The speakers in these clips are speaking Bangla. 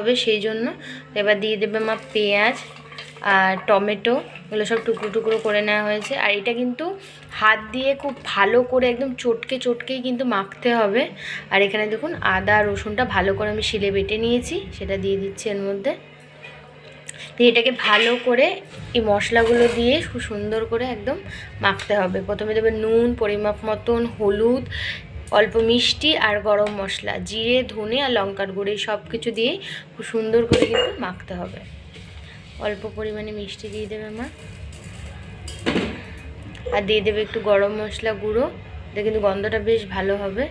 হবে সেই জন্য। এবার দিয়ে দেবে মা পেঁয়াজ আর টমেটো, এগুলো সব টুকরো টুকরো করে নেওয়া হয়েছে। আর এটা কিন্তু হাত দিয়ে খুব ভালো করে একদম চটকেই কিন্তু মাখতে হবে। আর এখানে দেখুন আদা রসুনটা ভালো করে আমি শিলে বেটে নিয়েছি, সেটা দিয়ে দিচ্ছি এর মধ্যে। দিয়ে এটাকে ভালো করে এই মশলাগুলো দিয়ে খুব সুন্দর করে একদম মাখতে হবে। প্রথমে দেবে নুন পরিমাপ মতন, হলুদ, অল্প মিষ্টি আর গরম মশলা, জিরে ধনে আর লঙ্কার গুঁড়ো সব কিছু দিয়ে খুব সুন্দর করে কিন্তু মাখতে হবে। অল্প পরিমাণে মিষ্টি দিয়ে দেবে মা, আর দিয়ে দেবে একটু গরম মশলা গুঁড়ো, এটা কিন্তু গন্ধটা বেশ ভালো হবে।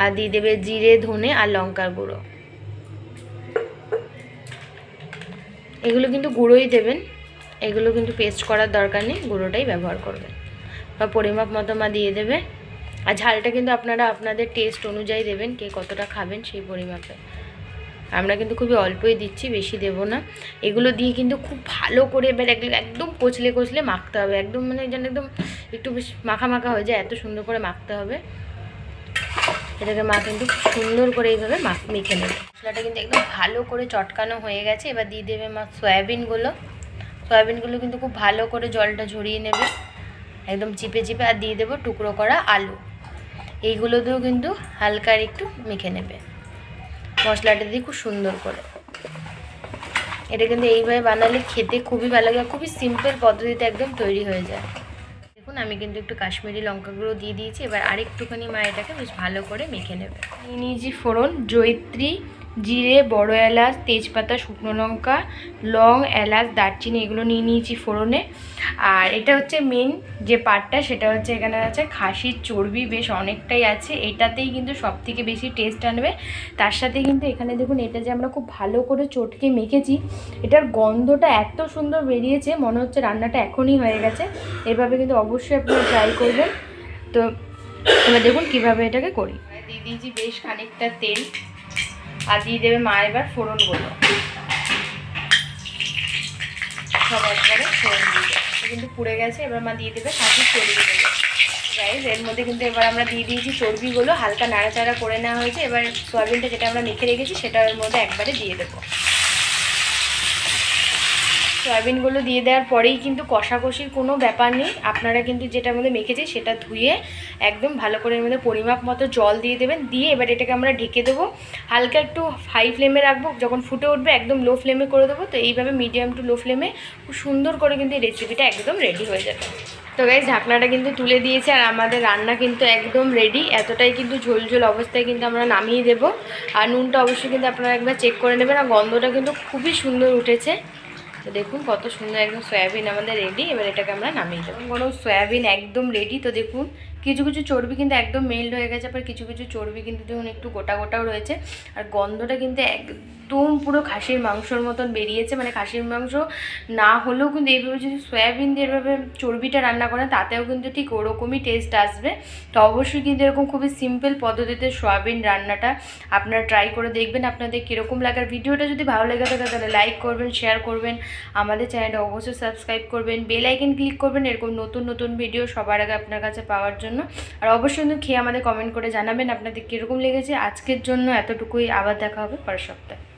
আর দিয়ে দেবে জিরে ধনে আর লঙ্কার গুঁড়ো, এগুলো কিন্তু গুঁড়োই দেবেন, এগুলো কিন্তু পেস্ট করার দরকার নেই, গুঁড়োটাই ব্যবহার করবেন। বা পরিমাপ মতো মা দিয়ে দেবে। আর ঝালটা কিন্তু আপনারা আপনাদের টেস্ট অনুযায়ী দেবেন, কে কতটা খাবেন সেই পরিমাপে। আমরা কিন্তু খুবই অল্পই দিচ্ছি, বেশি দেব না। এগুলো দিয়ে কিন্তু খুব ভালো করে এবার একদম কচলে মাখতে হবে, একদম মানে যেন একদম একটু বেশ মাখা মাখা হয়ে যায়, এত সুন্দর করে মাখতে হবে। এটাকে মা কিন্তু সুন্দর করে এইভাবে মেখে নেবে। মশলাটা কিন্তু একদম ভালো করে চটকানো হয়ে গেছে। এবার দিয়ে দেবে মা সয়াবিনগুলো কিন্তু খুব ভালো করে জলটা ঝরিয়ে নেবে, একদম চিপে। আর দিয়ে দেবো টুকরো করা আলু, এইগুলো দিয়েও কিন্তু হালকা একটু মেখে নেবে মশলাটা দিয়ে খুব সুন্দর করে। এটা কিন্তু এইভাবে বানালে খেতে খুবই ভালো লাগে, খুবই সিম্পল পদ্ধতিতে একদম তৈরি হয়ে যায়। দেখুন আমি কিন্তু একটু কাশ্মীরি লঙ্কা গুঁড়ো দিয়ে দিয়েছি। এবার আরেকটুখানি মা এটাকে বেশ ভালো করে মেখে নেবে। নিয়ে নিয়েছি ফোড়ন, জয়িত্রী, জিরে, বড় এলাচ, তেজপাতা, শুকনো লঙ্কা, লং, এলাচ, দারচিনি, এগুলো নিয়ে নিয়েছি ফোড়নে। আর এটা হচ্ছে মেন যে পার্টটা, সেটা হচ্ছে এখানে আছে খাসির চর্বি, বেশ অনেকটাই আছে, এটাতেই কিন্তু সব থেকে বেশি টেস্ট আনবে। তার সাথে কিন্তু এখানে দেখুন এটা যে আমরা খুব ভালো করে চটকে মেখেছি, এটার গন্ধটা এত সুন্দর বেরিয়েছে, মনে হচ্ছে রান্নাটা এখনই হয়ে গেছে। এভাবে কিন্তু অবশ্যই আপনারা ট্রাই করবেন। তো এবার দেখুন কীভাবে এটাকে করি। দিয়ে দিয়েছি বেশ খানিকটা তেল, আর দিয়ে দেবে মা এবার ফোড়নগুলো সব একবারে ফোড়ন দিয়ে দেবে, কিন্তু পুড়ে গেছে। এবার মা দিয়ে দেবে খাসির চর্বিগুলো। গাইস এর মধ্যে কিন্তু এবার আমরা দিয়ে দিয়েছি চর্বিগুলো, হালকা নাড়াচাড়া করে নেওয়া হয়েছে। এবার সয়াবিনটা যেটা আমরা মেখে রেখেছি সেটা এর মধ্যে একবারে দিয়ে দেবো। সয়াবিনগুলো দিয়ে দেওয়ার পরেই কিন্তু কষাকষির কোনো ব্যাপার নেই, আপনারা কিন্তু যেটার মধ্যে মেখেছি সেটা ধুয়ে একদম ভালো করে এর মধ্যে পরিমাপ মতো জল দিয়ে দেবেন। দিয়ে এবার এটাকে আমরা ঢেকে দেবো, হালকা একটু হাই ফ্লেমে রাখবো, যখন ফুটে উঠবে একদম লো ফ্লেমে করে দেবো। তো এইভাবে মিডিয়াম টু লো ফ্লেমে খুব সুন্দর করে কিন্তু এই রেসিপিটা একদম রেডি হয়ে যাবে। তো গাইস ঢাকনাটা কিন্তু তুলে দিয়েছে, আর আমাদের রান্না কিন্তু একদম রেডি। এতটাই কিন্তু ঝোল অবস্থায় কিন্তু আমরা নামিয়ে দেবো। আর নুনটা অবশ্যই কিন্তু আপনারা একবার চেক করে নেবেন। আর গন্ধটা কিন্তু খুবই সুন্দর উঠেছে। তো দেখুন কত সুন্দর একদম সয়াবিন আমাদের রেডি। এবার এটাকে আমরা নামিয়ে দেবো। কোনো সয়াবিন একদম রেডি। তো দেখুন কিছু চর্বি কিন্তু একদম মেল্ট হয়ে গেছে, আবার কিছু চর্বি কিন্তু দেখুন একটু গোটাও রয়েছে। আর গন্ধটা কিন্তু একদম পুরো খাসির মাংসর মতন বেরিয়েছে, মানে খাসির মাংস না হলেও কিন্তু এইভাবে যদি সয়াবিন দিয়ে এভাবে চর্বিটা রান্না করেন তাতেও কিন্তু ঠিক ওরকমই টেস্ট আসবে। তো অবশ্যই কিন্তু এরকম খুবই সিম্পল পদ্ধতিতে সয়াবিন রান্নাটা আপনারা ট্রাই করে দেখবেন আপনাদের কীরকম লাগার। ভিডিওটা যদি ভালো লেগে থাকে তাহলে লাইক করবেন, শেয়ার করবেন, আমাদের চ্যানেলটা অবশ্যই সাবস্ক্রাইব করবেন, বেল আইকন ক্লিক করবেন এরকম নতুন ভিডিও সবার আগে আপনার কাছে পাওয়ার জন্য। আর অবশ্যই কিন্তু খেয়ে আমাদের কমেন্ট করে জানাবেন আপনাদের কীরকম লেগেছে। আজকের জন্য এতটুকুই, আবার দেখা হবে পরের সপ্তাহে।